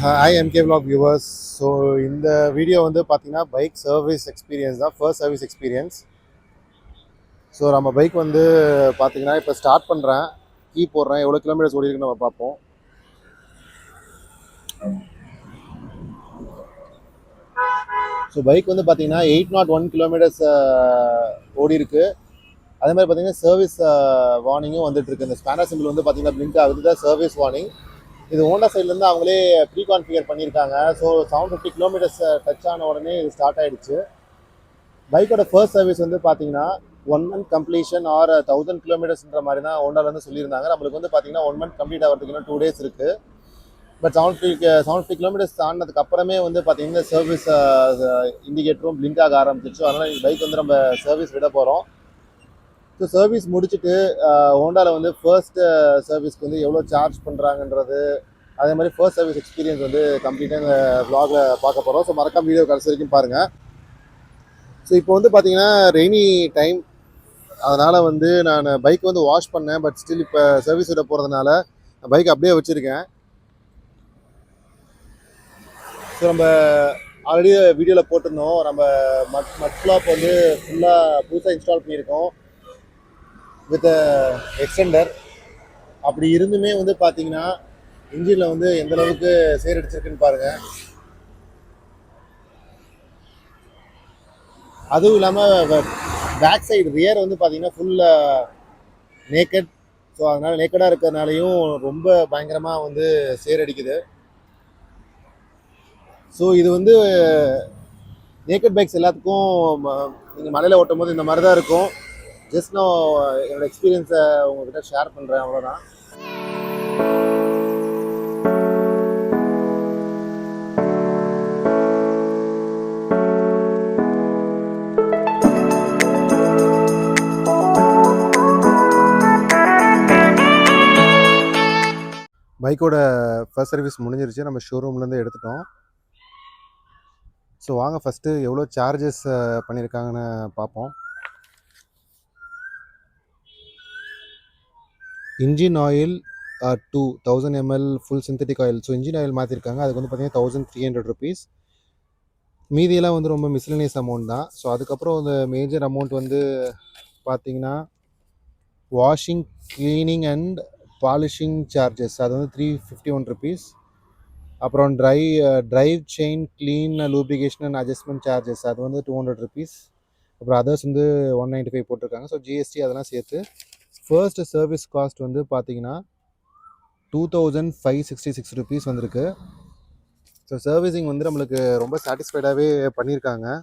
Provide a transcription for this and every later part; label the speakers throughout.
Speaker 1: Hi MK Vlog viewers. So இந்த video வந்து பார்த்தீங்கன்னா பைக் சர்வீஸ் எக்ஸ்பீரியன்ஸ் தான், ஃபர்ஸ்ட் சர்வீஸ் எக்ஸ்பீரியன்ஸ். ஸோ நம்ம பைக் வந்து பார்த்தீங்கன்னா இப்போ ஸ்டார்ட் பண்ணுறேன், கீ போடுறேன், எவ்வளோ கிலோமீட்டர்ஸ் ஓடி இருக்குன்னு நம்ம பார்ப்போம். ஸோ பைக் வந்து பார்த்தீங்கன்னா 801 கிலோமீட்டர்ஸ் ஓடி இருக்கு. அதே மாதிரி பார்த்தீங்கன்னா சர்வீஸ் வார்னிங்கும் வந்துட்டு இருக்கு. இந்த ஸ்பேனர் சிம்பிள் வந்து பார்த்தீங்கன்னா பிளிங்க் ஆகுது, தான் சர்வீஸ் வார்னிங். இது ஹோண்டா சைட்லேருந்து அவங்களே ப்ரீ கான்ஃபிகர் பண்ணியிருக்காங்க. ஸோ 750 கிலோமீட்டர்ஸ் டச் ஆன உடனே இது ஸ்டார்ட் ஆகிடுச்சு. பைக்கோட ஃபர்ஸ்ட் சர்வீஸ் வந்து பார்த்தீங்கன்னா 1 மந்த் கம்ப்ளீஷன் ஆர் 1000 கிலோமீட்டர்ஸ்ன்ற மாதிரி தான் ஹோண்டாலேருந்து சொல்லியிருந்தாங்க. நம்மளுக்கு வந்து பார்த்தீங்கன்னா 1 மந்த் கம்ப்ளீட் ஆகிறதுக்கு இன்னும் 2 days இருக்குது. பட் 750 கிலோமீட்டர்ஸ் தாண்டினதுக்கு அப்புறமே வந்து பார்த்தீங்கன்னா சர்வீஸ் இண்டிகேட்டரும் பிளிங்க் ஆக ஆரம்பிச்சிச்சு. அதனால் இந்த பைக் வந்து நம்ம சர்வீஸ் விட போகிறோம். ஸோ சர்வீஸ் முடிச்சுட்டு ஹோண்டாவில் வந்து ஃபர்ஸ்ட் சர்வீஸ்க்கு வந்து எவ்வளோ சார்ஜ் பண்ணுறாங்கன்றது, அதே மாதிரி ஃபர்ஸ்ட் சர்வீஸ் எக்ஸ்பீரியன்ஸ் வந்து கம்ப்ளீட்டாக இந்த வ்ளாகில் பார்க்க போகிறோம். ஸோ மறக்காம வீடியோ கடைசி வரைக்கும் பாருங்கள். ஸோ இப்போ வந்து பார்த்தீங்கன்னா ரெய்னி டைம், அதனால் வந்து நான் பைக் வந்து வாஷ் பண்ணேன். பட் ஸ்டில் இப்போ சர்வீஸ் விட போகிறதுனால பைக் அப்படியே வச்சுருக்கேன். ஸோ நம்ம ஆல்ரெடி வீடியோவில் போட்டிருந்தோம், நம்ம மட் ஃப்ளாப் வந்து ஃபுல்லாக புதுசாக இன்ஸ்டால் பண்ணியிருக்கோம் வித் எக்ஸ்டெண்டர். அப்படி இருந்துமே வந்து பார்த்தீங்கன்னா இன்ஜினில் வந்து எந்த அளவுக்கு சேர் அடிச்சிருக்குன்னு பாருங்கள். அதுவும் இல்லாமல் பேக் சைடு ரியர் வந்து பார்த்தீங்கன்னா ஃபுல்லாக நேக்கட். ஸோ அதனால் நேக்கடாக இருக்கிறதுனாலையும் ரொம்ப பயங்கரமாக வந்து சேர் அடிக்குது. ஸோ இது வந்து நேக்கட் பைக்ஸ் எல்லாத்துக்கும் நீங்கள் மலையில் ஓட்டும் போது இந்த மாதிரி தான் இருக்கும். ஜஸ்ட் நான் என்னோடய எக்ஸ்பீரியன்ஸை உங்கள்கிட்ட ஷேர் பண்ணுறேன், அவ்வளோதான். பைக்கோட ஃபர்ஸ்ட் சர்வீஸ் முடிஞ்சிருச்சு, நம்ம ஷோரூம்லேருந்து எடுத்துட்டோம். ஸோ வாங்க ஃபஸ்ட்டு எவ்வளோ சார்ஜஸ் பண்ணியிருக்காங்கன்னு பார்ப்போம். Engine oil 2000 ml full synthetic oil. So engine oil மாற்றிருக்காங்க, அதுக்கு வந்து பார்த்தீங்கன்னா 1300 rupees. மீதியெல்லாம் வந்து ரொம்ப மிஸ்லினியஸ் அமௌண்ட் தான். ஸோ அதுக்கப்புறம் அந்த மேஜர் அமௌண்ட் வந்து பார்த்தீங்கன்னா washing, cleaning and polishing charges, அது வந்து 351 rupees. அப்புறம் drive chain clean, lubrication and adjustment charges, அது வந்து 200 rupees. அப்புறம் அதர்ஸ் வந்து 195 போட்டிருக்காங்க. ஸோ ஜிஎஸ்டி அதெல்லாம் சேர்த்து ஃபர்ஸ்ட் சர்வீஸ் காஸ்ட் வந்து பார்த்தீங்கன்னா 2566 rupees வந்திருக்கு. ஸோ சர்வீஸிங் வந்து நம்மளுக்கு ரொம்ப சாட்டிஸ்ஃபைடாகவே பண்ணியிருக்காங்க.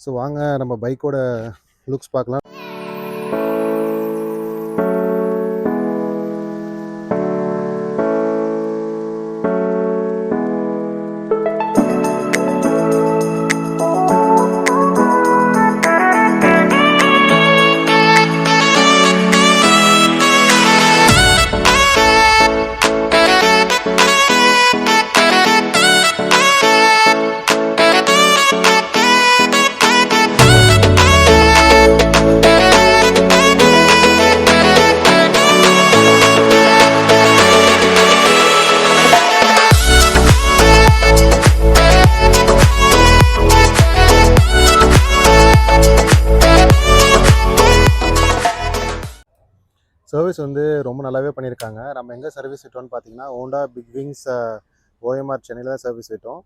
Speaker 1: ஸோ வாங்க நம்ம பைக்கோட லுக்ஸ் பார்க்கலாம். சர்வீஸ் வந்து ரொம்ப நல்லாவே பண்ணியிருக்காங்க. நம்ம எங்கே சர்வீஸ் விட்டோம்னு பார்த்தீங்கன்னா ஹோண்டா பிக் விங்ஸ் OMR சென்னையில் தான் சர்வீஸ் விட்டோம்.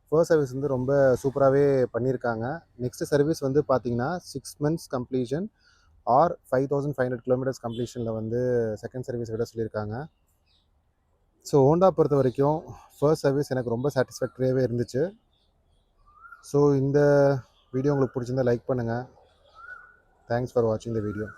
Speaker 1: ஃபர்ஸ்ட் சர்வீஸ் வந்து ரொம்ப சூப்பராகவே பண்ணியிருக்காங்க. நெக்ஸ்ட் சர்வீஸ் வந்து பார்த்தீங்கன்னா 6 months கம்ப்ளீஷன் ஆர் 5500 கிலோமீட்டர்ஸ் கம்ப்ளீஷனில் வந்து செகண்ட் சர்வீஸ் விட சொல்லியிருக்காங்க. ஸோ ஹோண்டா பொறுத்த வரைக்கும் ஃபர்ஸ்ட் சர்வீஸ் எனக்கு ரொம்ப சாட்டிஸ்ஃபேக்டரியாகவே இருந்துச்சு. ஸோ இந்த வீடியோ உங்களுக்கு பிடிச்சிருந்தா லைக் பண்ணுங்கள். தேங்க்ஸ் ஃபார் வாட்சிங் த வீடியோ.